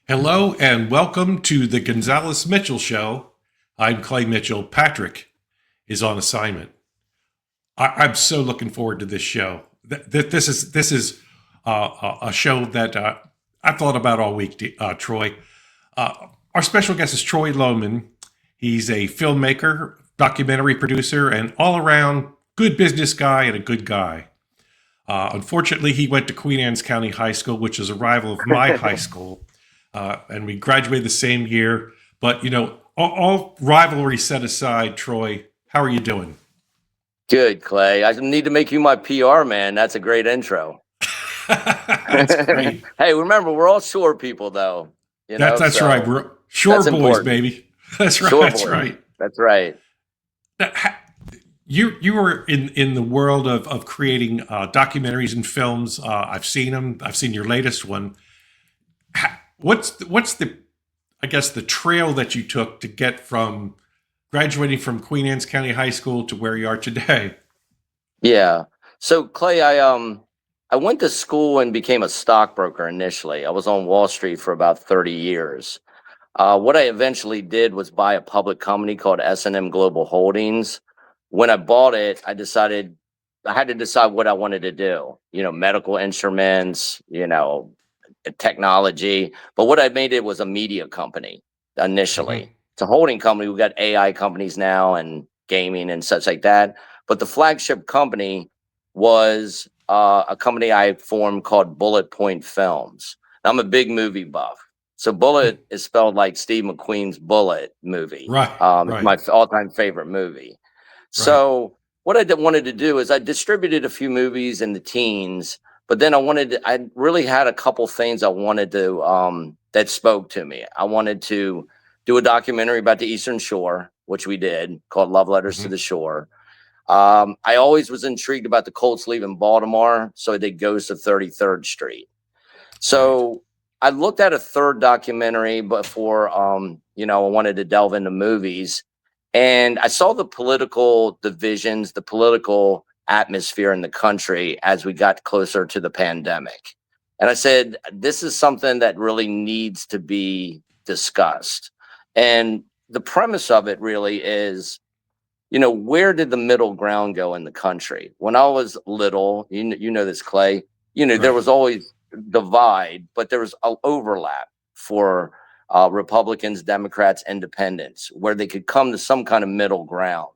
Hello and welcome to the Gonzalez Mitchell Show. I'm Clay Mitchell. Patrick is on assignment. I'm so looking forward to this show. This is a show that I thought about all week, Troy. Our special guest is Troy Lowman. He's a filmmaker, documentary producer, and all around good business guy and a good guy. Unfortunately, he went to Queen Anne's County High School, which is a rival of my high school, and we graduated the same year. But all rivalry set aside, Troy, how are you doing? Good, Clay. I need to make you my PR man. That's a great intro. That's great. Hey, remember, we're all shore people, though. That's So right. We're shore that's boys, important. baby. That's right. Shore That's boys. right. That's right. Now, you were in the world of creating documentaries and films. I've seen them. I've seen your latest one. What's the I guess the trail that you took to get from graduating from Queen Anne's County High School to where you are today? Yeah. So, Clay, I went to school and became a stockbroker initially. I was on Wall Street for about 30 years. What I eventually did was buy a public company called S&M Global Holdings. When I bought it, I had to decide what I wanted to do. Medical instruments, technology. But what I made it was a media company Hmm. initially. It's a holding company. We've got AI companies now and gaming and such like that. But the flagship company was a company I formed called Bullet Point Films. I'm a big movie buff. So Bullet is spelled like Steve McQueen's Bullet movie. Right, It's right, my all-time favorite movie. right. So what wanted to do is I distributed a few movies in the teens, but then I really had a couple things I wanted to, that spoke to me. I wanted to do a documentary about the Eastern Shore, which we did, called Love Letters to Hmm. the Shore. I always was intrigued about the Colts leaving Baltimore, so I did Ghost of 33rd Street. Right. So I looked at a third documentary before, I wanted to delve into movies, and I saw the political divisions, the political atmosphere in the country as we got closer to the pandemic. And I said, this is something that really needs to be discussed. And the premise of it really is, where did the middle ground go in the country? When I was little, you know this, Clay, there Right. was always divide, but there was an overlap for Republicans, Democrats, Independents, where they could come to some kind of middle ground.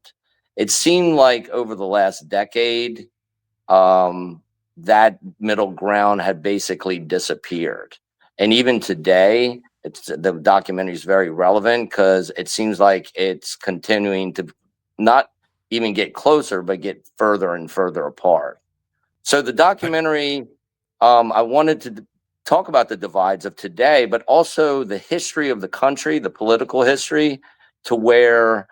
It seemed like over the last decade, that middle ground had basically disappeared. And even today, the documentary is very relevant because it seems like it's continuing to not even get closer, but get further and further apart. So the I, documentary, I wanted to talk about the divides of today, but also the history of the country, the political history, to where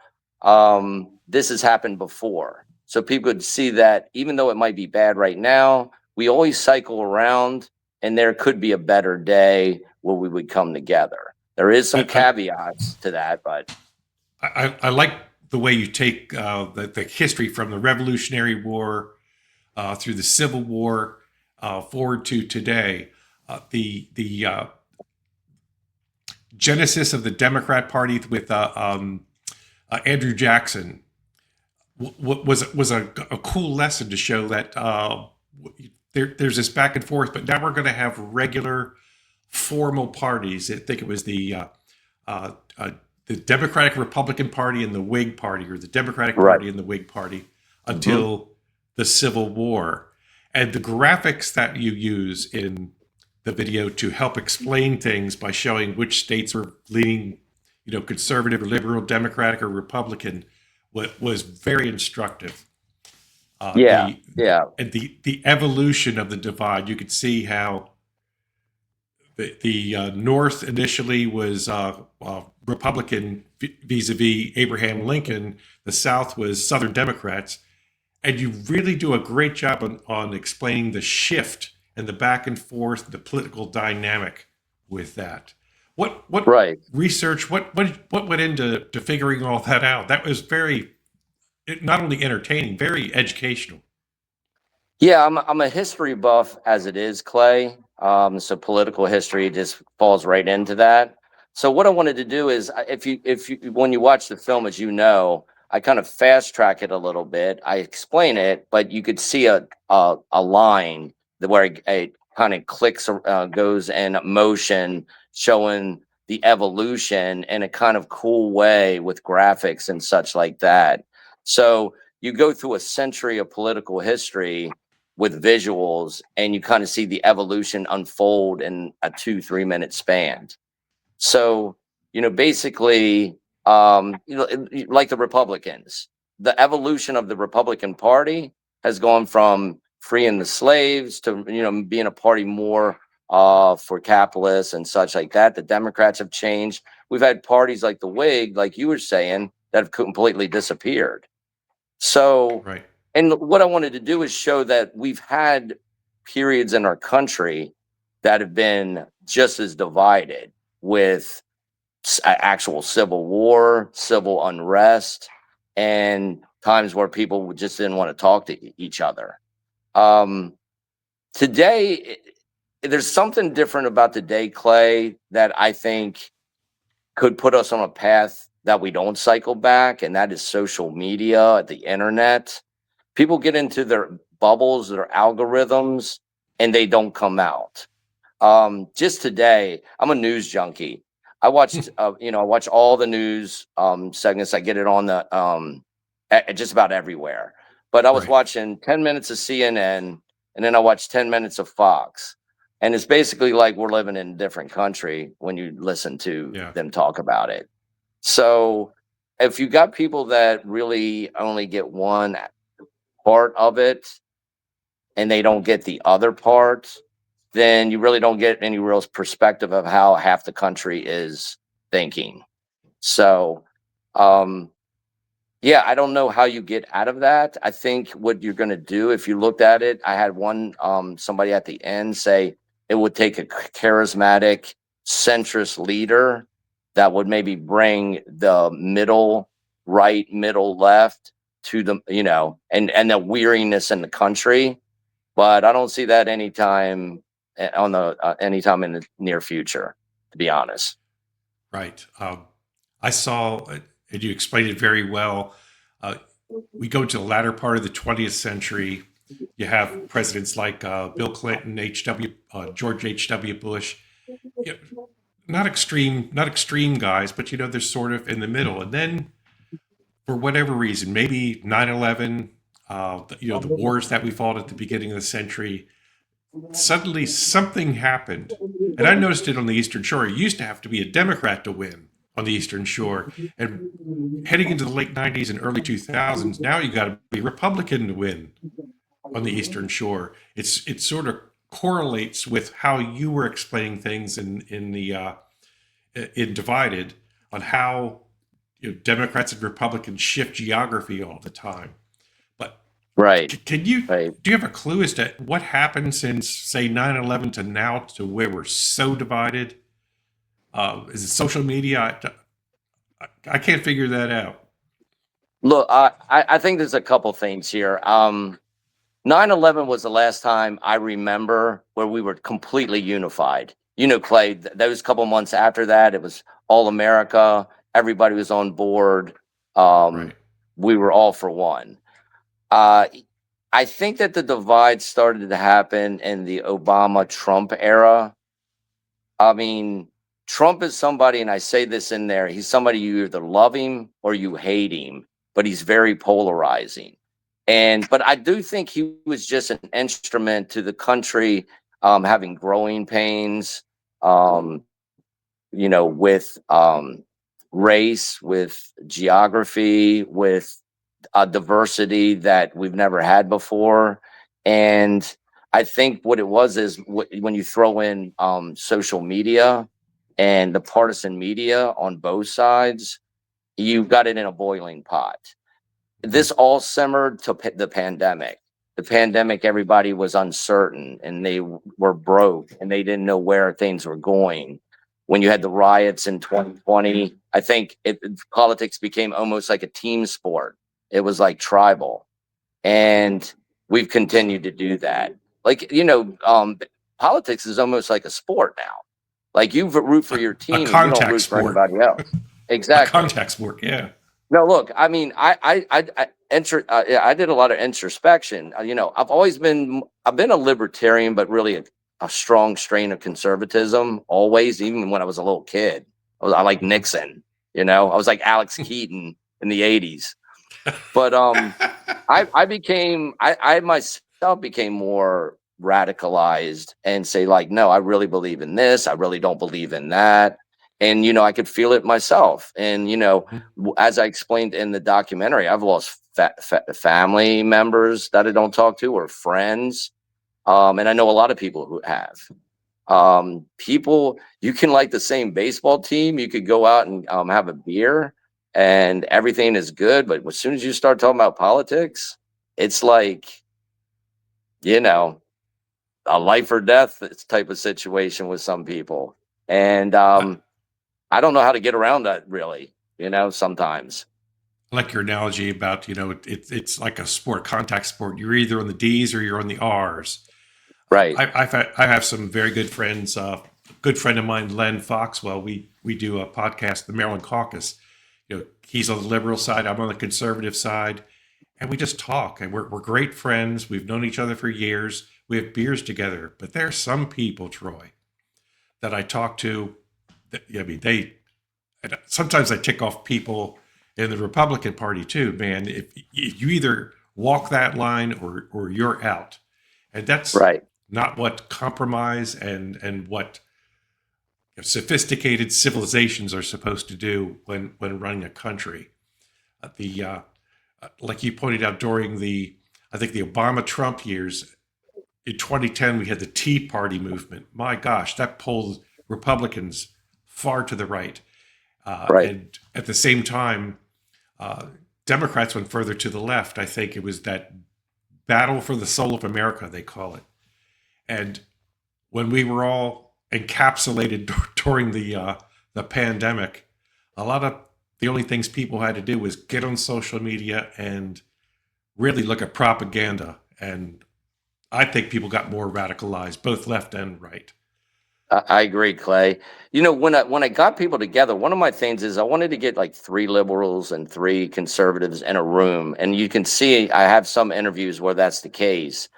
this has happened before. So people could see that even though it might be bad right now, we always cycle around, and there could be a better day where we would come together. There is some I, caveats to that, but I like the way you take the history from the Revolutionary War through the Civil War forward to today. The genesis of the Democrat Party with Andrew Jackson was a cool lesson to show that there's this back and forth, but now we're going to have regular formal parties. I think it was uh, uh, the Democratic Republican Party and the Whig Party, or the Democratic right. Party and the Whig Party, Hmm. until the Civil War. And the graphics that you use in the video to help explain things by showing which states were leaning, conservative or liberal, Democratic or Republican, was very instructive. Yeah, The yeah, and the evolution of the divide. You could see how the North initially was Republican vis-a-vis Abraham Lincoln. The South was Southern Democrats, and you really do a great job on explaining the shift and the back and forth, the political dynamic with that. What right. research? What went into figuring all that out? That was very not only entertaining, very educational. Yeah, I'm a history buff as it is, Clay. So political history just falls right into that. So what I wanted to do is, if you when you watch the film, as you know, I kind of fast track it a little bit. I explain it, but you could see a line where it kind of clicks, goes in motion, showing the evolution in a kind of cool way with graphics and such like that. So you go through a century of political history with visuals, and you kind of see the evolution unfold in a 2 3 minute span. So, basically, like the Republicans, the evolution of the Republican Party has gone from freeing the slaves to, being a party more for capitalists and such like that. The Democrats have changed. We've had parties like the Whig, like you were saying, that have completely disappeared. So, Right. and what I wanted to do is show that we've had periods in our country that have been just as divided, with actual civil war, civil unrest, and times where people just didn't want to talk to each other. Um, Today, there's something different about today, Clay, that I think could put us on a path that we don't cycle back, and that is social media, the internet. People get into their bubbles, their algorithms, and they don't come out. Just today, I'm a news junkie. I watched, I watch all the news segments. I get it on the just about everywhere. But I was Right. watching 10 minutes of CNN, and then I watched 10 minutes of Fox. And it's basically like we're living in a different country when you listen to Yeah. them talk about it. So if you got people that really only get one part of it and they don't get the other part, then you really don't get any real perspective of how half the country is thinking. So, um, yeah, I don't know how you get out of that. I think what you're going to do, if you looked at it, I had one somebody at the end say it would take a charismatic centrist leader that would maybe bring the middle right, middle left to the, and the weariness in the country. But I don't see that anytime anytime in the near future, to be honest. Right. I saw, and you explained it very well. Uh, we go to the latter part of the 20th century. You have presidents like Bill Clinton, George H.W. Bush. You know, not extreme guys, but they're sort of in the middle. And then, for whatever reason, maybe 9/11, the wars that we fought at the beginning of the century, suddenly something happened. And I noticed it on the Eastern Shore. It used to have to be a Democrat to win on the Eastern Shore. And heading into the late 90s and early 2000s, now you got to be Republican to win on the Eastern Shore. It sort of correlates with how you were explaining things in Divided, on how Democrats and Republicans shift geography all the time. But Right. can you Right. do you have a clue as to what happened since, say, 9/11 to now, to where we're so divided? Is it social media? I can't figure that out. Look, I think there's a couple things here. 9/11 was the last time I remember where we were completely unified. Clay, those couple months after that, it was all America. Everybody was on board. Um, Right. we were all for one. Uh, I think that the divide started to happen in the Obama Trump era. I mean, Trump is somebody, and I say this in there, he's somebody you either love him or you hate him, but he's very polarizing. But I do think he was just an instrument to the country having growing pains, um, with race, with geography, with a diversity that we've never had before. And I think what it was is when you throw in social media and the partisan media on both sides, you got it in a boiling pot. Hmm. This all simmered to the pandemic. The pandemic, everybody was uncertain and they were broke and they didn't know where things were going. When you had the riots in 2020, I think politics became almost like a team sport. It was like tribal, and we've continued to do that. Like politics is almost like a sport now. Like you root for your A team and you don't contact root for sport. anybody else. A Exactly. contact sport. Yeah. No, look, I mean, yeah, I did a lot of introspection. I've been a libertarian, but really a strong strain of conservatism always, even when I was a little kid. I like Mhm. Nixon, I was like Alex Keaton in the 80s. But I myself became more radicalized and say like, no, I really believe in this. I really don't believe in that. And I could feel it myself. And as I explained in the documentary, I've lost family members that I don't talk to or friends. And I know a lot of people who have. People, you can like the same baseball team. You could go out and have a beer and everything is good. But as soon as you start talking about politics, it's like, you know, a life or death type of situation with some people. And I I don't know how to get around that really, sometimes. like your analogy about, it's like a sport, contact sport. You're either on the D's or you're on the R's. Right. I have some very good friends. A good friend of mine, Len Foxwell. We do a podcast, the Maryland Caucus. He's on the liberal side. I'm on the conservative side, and we just talk. And we're great friends. We've known each other for years. We have beers together. But there are some people, Troy, that I talk to. I mean, sometimes I tick off people in the Republican Party too. Man, if you either walk that line or you're out, and that's Right. not what compromise and what sophisticated civilizations are supposed to do when running a country. The Like you pointed out during I think the Obama Trump years in 2010, we had the Tea Party movement. My gosh, that pulled Republicans far to the right, Right. and at the same time, Democrats went further to the left. I think it was that battle for the soul of America, they call it. And when we were all encapsulated during the pandemic, a lot of the only things people had to do was get on social media and really look at propaganda. And I think people got more radicalized, both left and right. I agree, Clay. When I got people together, one of my things is I wanted to get like three liberals and three conservatives in a room, and you can see I have some interviews where that's the case.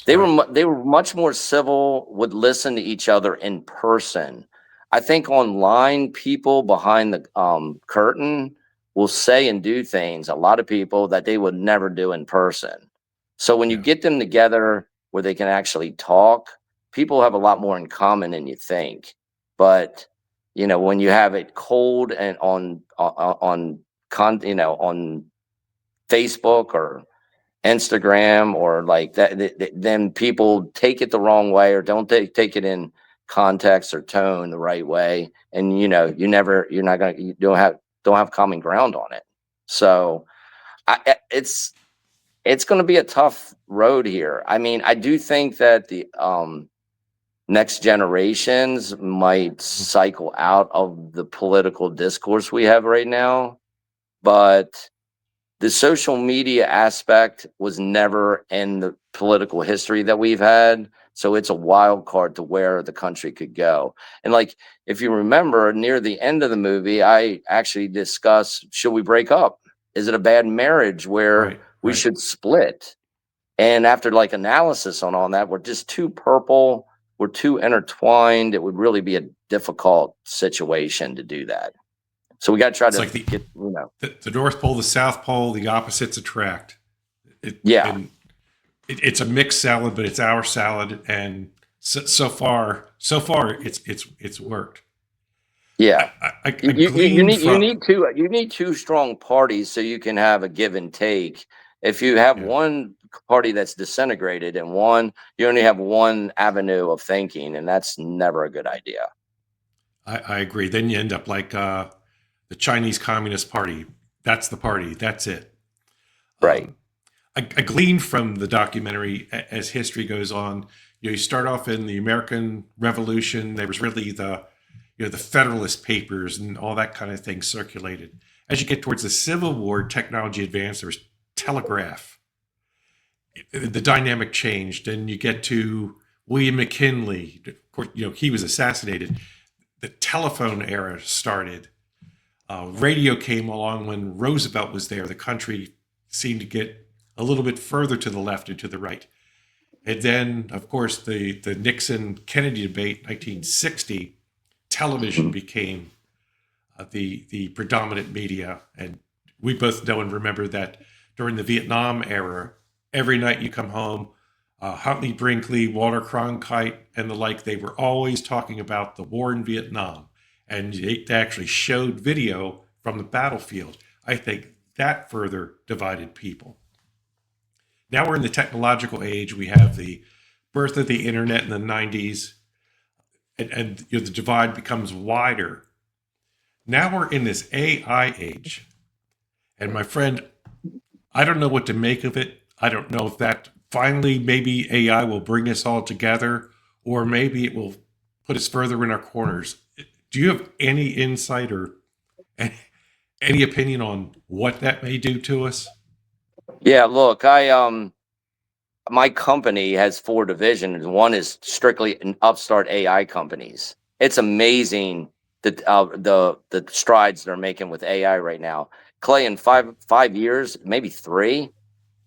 Right. They were much more civil, would listen to each other in person. I think online, people behind the curtain will say and do things, a lot of people that they would never do in person. So when you Yeah. get them together where they can actually talk, people have a lot more in common than you think. But when you have it cold and on Facebook or Instagram or like that, then people take it the wrong way or don't take it in context or tone the right way, and you don't have common ground on it. So it's going to be a tough road here. I mean, I do think that the next generations might Mhm. cycle out of the political discourse we have right now, but the social media aspect was never in the political history that we've had. So it's a wild card to where the country could go. And like, if you remember near the end of the movie, I actually discuss, should we break up? Is it a bad marriage where Right. we Right. should split? And after like analysis on all that, we're just too purple. We're too intertwined. It would really be a difficult situation to do that. So we got to try It's to like get, the North Pole, the South Pole, the opposites attract. yeah. And it's a mixed salad, but it's our salad, and so far, it's worked. Yeah. I You gleaned need from you need two strong parties so you can have a give and take. If you have yeah, one party that's disintegrated and one, you only have one avenue of thinking, and that's never a good idea. I agree. Then you end up like the Chinese Communist Party. That's the party. That's it. Right. Um, I gleaned from the documentary as history goes on. You start off in the American Revolution. There was really the Federalist Papers and all that kind of thing circulated. As you get towards the Civil War, technology advanced. There was telegraph. The dynamic changed, and you get to William McKinley, of course, he was assassinated. The telephone era started. Radio came along when Roosevelt was there. The country seemed to get a little bit further to the left and to the right. And then, of course, the Nixon-Kennedy debate, 1960, television became the predominant media. And we both know and remember that during the Vietnam era, every night you come home, Huntley Brinkley, Walter Cronkite, and the like, they were always talking about the war in Vietnam. And they actually showed video from the battlefield. I think that further divided people. Now we're in the technological age. We have the birth of the internet in the 90s, and the divide becomes wider. Now we're in this AI age. And my friend, I don't know what to make of it. I don't know if that finally maybe AI will bring us all together, or maybe it will put us further in our corners. Do you have any insight or any opinion on what that may do to us? Yeah, look, my company has 4 divisions. One is strictly an upstart AI companies. It's amazing the strides they're making with AI right now. Clay, in five years, maybe 3,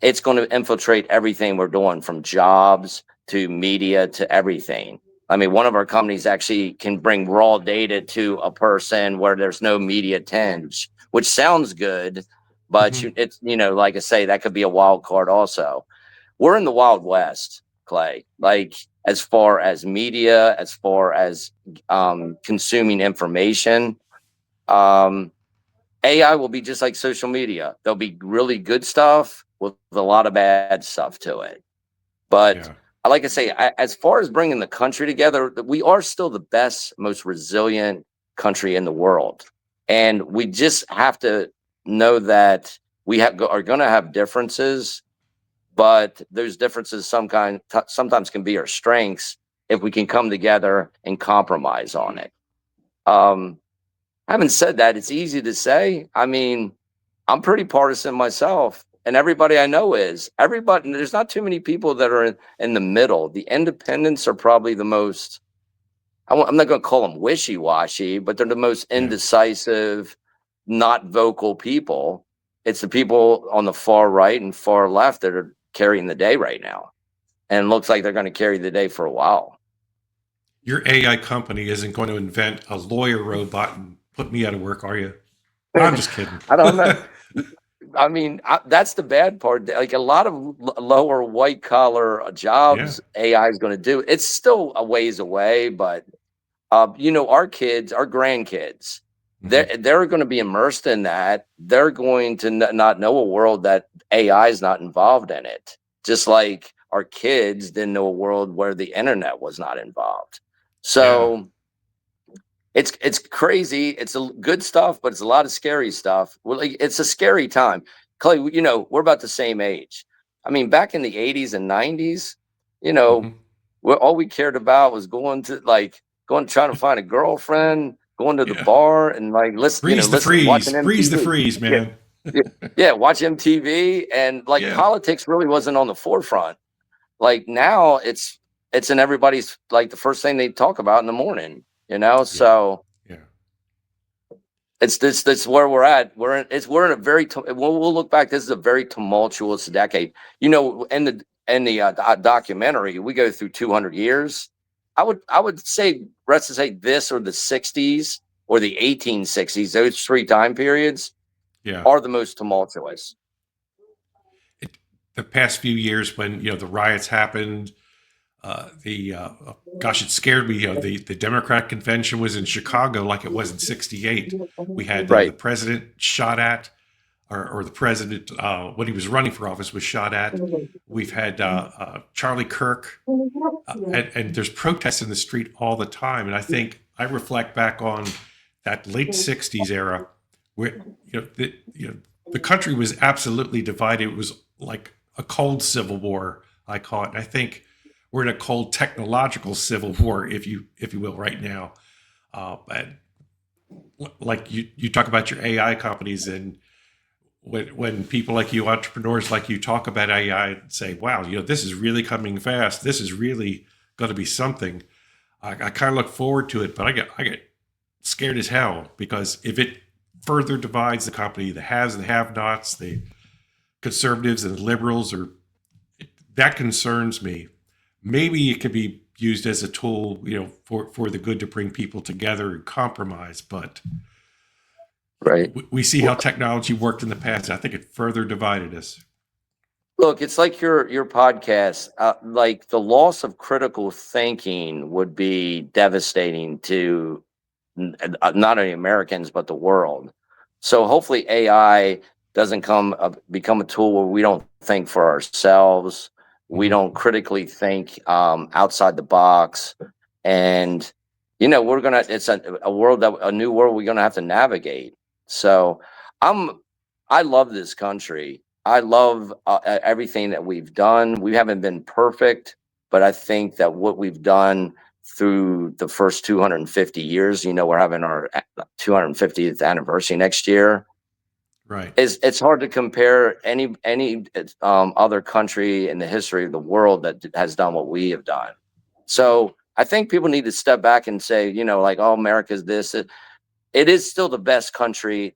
it's going to infiltrate everything we're doing, from jobs to media to everything. I mean, one of our companies actually can bring raw data to a person where there's no media tinge, which sounds good, but it's, like I say, that could be a wild card also. We're in the Wild West, Clay, like as far as media, as far as consuming information. AI will be just like social media. There'll be really good stuff with a lot of bad stuff to it. But Yeah. like I say, as far as bringing the country together, we are still the best, most resilient country in the world. And we just have to know that we are going to have differences, but those differences sometimes can be our strengths if we can come together and compromise on it. Having said that, it's easy to say. I mean, I'm pretty partisan myself, and everybody I know is. Everybody, there's not too many people that are in the middle. The independents are probably the most, I'm not going to call them wishy-washy, but they're the most indecisive, not vocal people. It's the people on the far right and far left that are carrying the day right now, and it looks like they're going to carry the day for a while. Your AI company isn't going to invent a lawyer robot and put me out of work, are you? I'm just kidding. I don't know. I mean, that's the bad part. Like a lot of lower white collar jobs, AI is going to do. It's still a ways away, but our kids, our grandkids, they're going to be immersed in that. They're going to not know a world that AI is not involved in it. Just like our kids didn't know a world where the internet was not involved. So it's crazy. It's a good stuff, but it's a lot of scary stuff. Well, like, it's a scary time. Clay, we're about the same age. I mean, back in the 80s and 90s, all we cared about was going trying to find a girlfriend, going to the bar and like watching MTV. Freeze the freeze, man. Watch MTV, and politics really wasn't on the forefront. Like now it's in everybody's, like, the first thing they talk about in the morning, so it's this where we're at. We're in a very we'll look back. This is a very tumultuous decade. In the documentary, we go through 200 years. I would say, let's say this, or the 60s or the 1860s, those 3 time periods are the most tumultuous. The past few years, when the riots happened, it scared me. The Democratic convention was in Chicago, like it was in '68. We had the president shot at, or the president when he was running for office was shot at. We've had Charlie Kirk, and there's protests in the street all the time. And I think I reflect back on that late '60s era, where the country was absolutely divided. It was like a cold civil war, I call it. And I think we're in a cold technological civil war, if you will, right now. And like you talk about your AI companies, and when people like you, entrepreneurs like you, talk about AI and say, wow, this is really coming fast. This is really going to be something. I kind of look forward to it, but I get scared as hell, because if it further divides the company, the haves and the have-nots, the conservatives and the liberals, or that concerns me. Maybe it could be used as a tool, for the good, to bring people together and compromise. But Right. we see how technology worked in the past. I think it further divided us. Look, it's like your podcast. Like, the loss of critical thinking would be devastating to not only Americans but the world. So hopefully AI doesn't become a tool where we don't think for ourselves. We Mhm. don't critically think outside the box, and it's a new world we're gonna have to navigate. So I'm I love this country. I love everything that we've done. We haven't been perfect, but I think that what we've done through the first 250 years, we're having our 250th anniversary next year. Right. It's hard to compare any other country in the history of the world that has done what we have done. So I think people need to step back and say, like, oh, America's this. It is still the best country,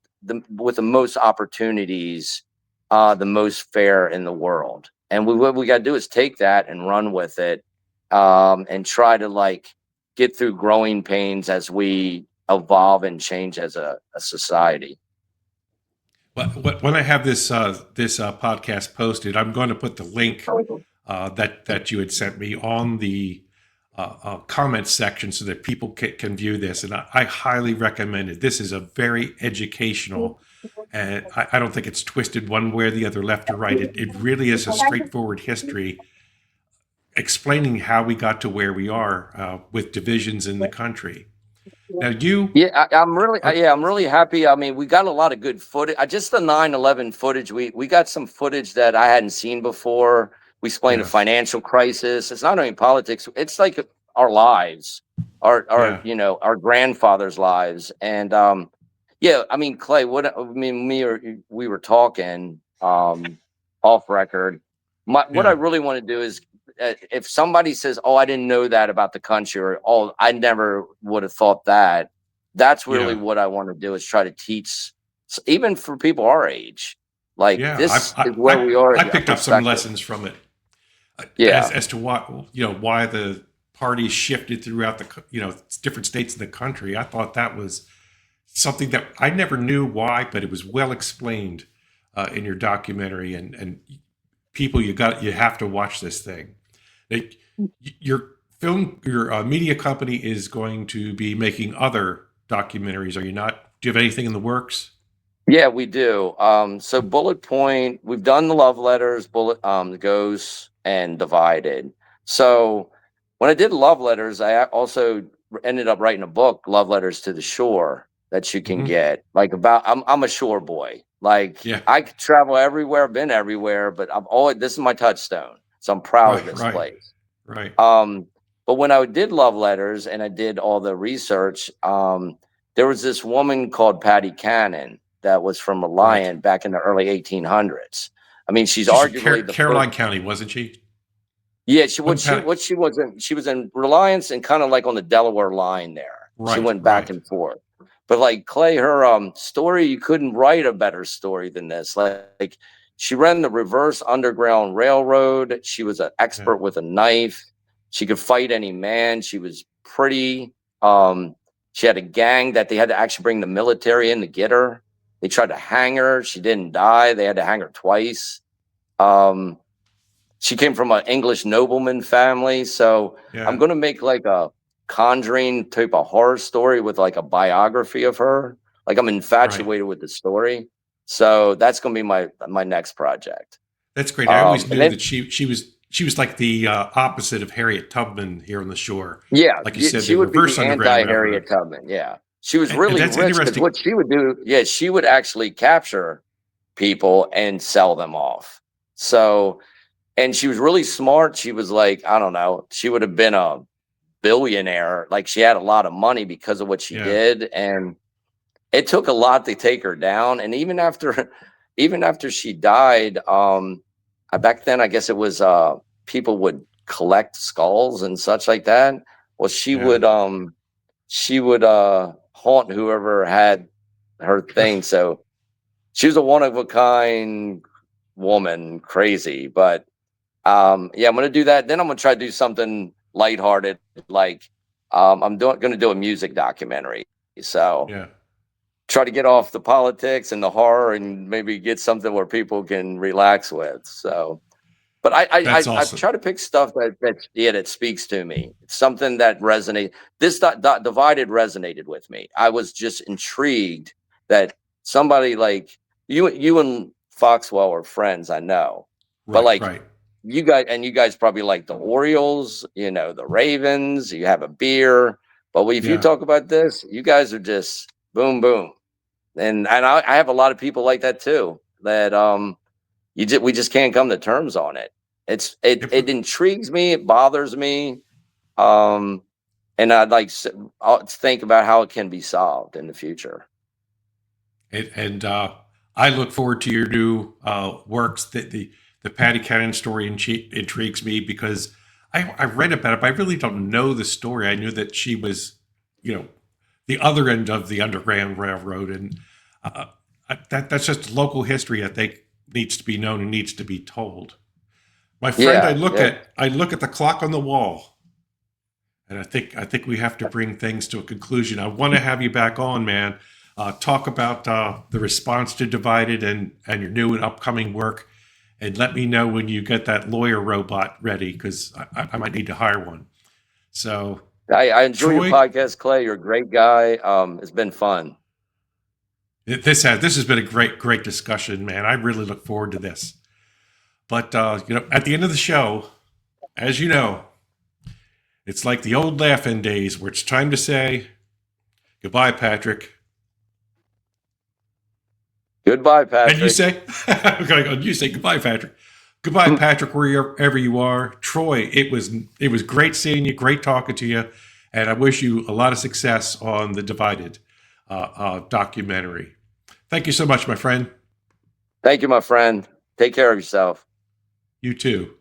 with the most opportunities, the most fair in the world. And what we got to do is take that and run with it, and try to, like, get through growing pains as we evolve and change as a society. When I have this podcast posted, I'm going to put the link that you had sent me on the comments section, so that people can view this. And I highly recommend it. This is a very educational, and I don't think it's twisted one way or the other, left or right. It really is a straightforward history explaining how we got to where we are, with divisions in the country. Now, you Yeah, are, I'm really happy. I mean, we got a lot of good footage. Just the 9/11 footage. We got some footage that I hadn't seen before. We explained the yes, financial crisis. It's not only politics. It's like our lives, yeah, our grandfathers' lives. And yeah, I mean, Clay, we were talking off record. What I yeah, really want to do is, if somebody says, "Oh, I didn't know that about the country," or "Oh, I never would have thought that," that's really yeah, what I want to do, is try to teach, even for people our age. Like, yeah. this is where we are, I a picked up some perspective. lessons from it, Yeah. as to why the parties shifted throughout the different states in the country. I thought that was something that I never knew why, but it was well explained in your documentary. And people, you have to watch this thing. Like, your media company is going to be making other documentaries, are you not? Do you have anything in the works? Yeah, we do. So Bullet Point, we've done the love letters, the Ghosts, and Divided. So when I did love letters, I also ended up writing a book, Love Letters to the Shore, that you can Hmm. get. Like, I'm a shore boy. Like, Yeah. I could travel everywhere, been everywhere, but this is my touchstone. So I'm proud of Right. this Right. place. Right. Um, but when I did love letters and I did all the research, there was this woman called Patty Cannon that was from Right. Reliant back in the early 1800s. I mean, she's She's from arguably the first. Caroline County, wasn't she? Yeah, Wasn't Patty? she was in Reliance and kind of like on the Delaware line there. She Right. went back Right. and forth. But, like, Clay, her story, you couldn't write a better story than this. Like, she ran the reverse underground railroad. She was an Yeah. expert with a knife. She could fight any man. She was pretty. Um, she had a gang that they had to actually bring the military in to get her. They tried to hang her. She didn't die. They had to hang her twice. Um, she came from an English nobleman family. So I'm Yeah. going to make like a Conjuring type of horror story with like a biography of her. Like, I'm Right. infatuated with the story. So that's going to be my next project. That's great. I always And knew then, that she was like the opposite of Harriet Tubman here on the shore. yeah, Like you said, she the would be reverse the underground anti-Harriet railroad. Tubman. Yeah. She was And really that's rich, because interesting. what she would do, yeah, she would actually capture people and sell them off. So, and she was really smart. She was like, I don't know, she would have been a billionaire. Like, she had a lot of money because of what she Yeah. did, and it took a lot to take her down. And even after even after she died, back then I guess it was people would collect skulls and such like that. Well, she would haunt whoever had her thing. So she was a one of a kind woman, crazy. But yeah, I'm gonna do that. Then I'm gonna try to do something lighthearted, like gonna do a music documentary. So Yeah. try to get off the politics and the horror, and maybe get something where people can relax with. So, but That's I've awesome. tried to pick stuff that speaks to me. It's something that resonates. This divided resonated with me. I was just intrigued that somebody like you and Foxwell are friends. I know, but Right, like right. you guys probably like the Orioles, the Ravens. You have a beer, but if you Yeah. talk about this, you guys are just boom, boom, and I have a lot of people like that too. That we just can't come to terms on it. It intrigues me. It bothers me. Um, and I'll think about how it can be solved in the future. And I look forward to your new works. The Patty Cannon story intrigues me because I read about it, but I really don't know the story. I knew that she was, you know, the other end of the Underground Railroad, and that's just local history I think needs to be known and needs to be told. My friend, Yeah, yeah. I look at the clock on the wall, and I think we have to bring things to a conclusion. I want to have you back on, man. Talk about the response to Divided and your new and upcoming work, and let me know when you get that lawyer robot ready because I might need to hire one. So, I enjoy your Troy, podcast, Clay. You're a great guy. It's been fun. this has been a great discussion, man. I really look forward to this. But at the end of the show, as you know, it's like the old laughing days where it's time to say goodbye, Patrick. Goodbye, And you Patrick. say, you say goodbye, Patrick. Goodbye, Patrick, wherever you are. Troy, it was great seeing you, great talking to you, and I wish you a lot of success on the Divided documentary. Thank you so much, my friend. Thank you, my friend. Take care of yourself. You too.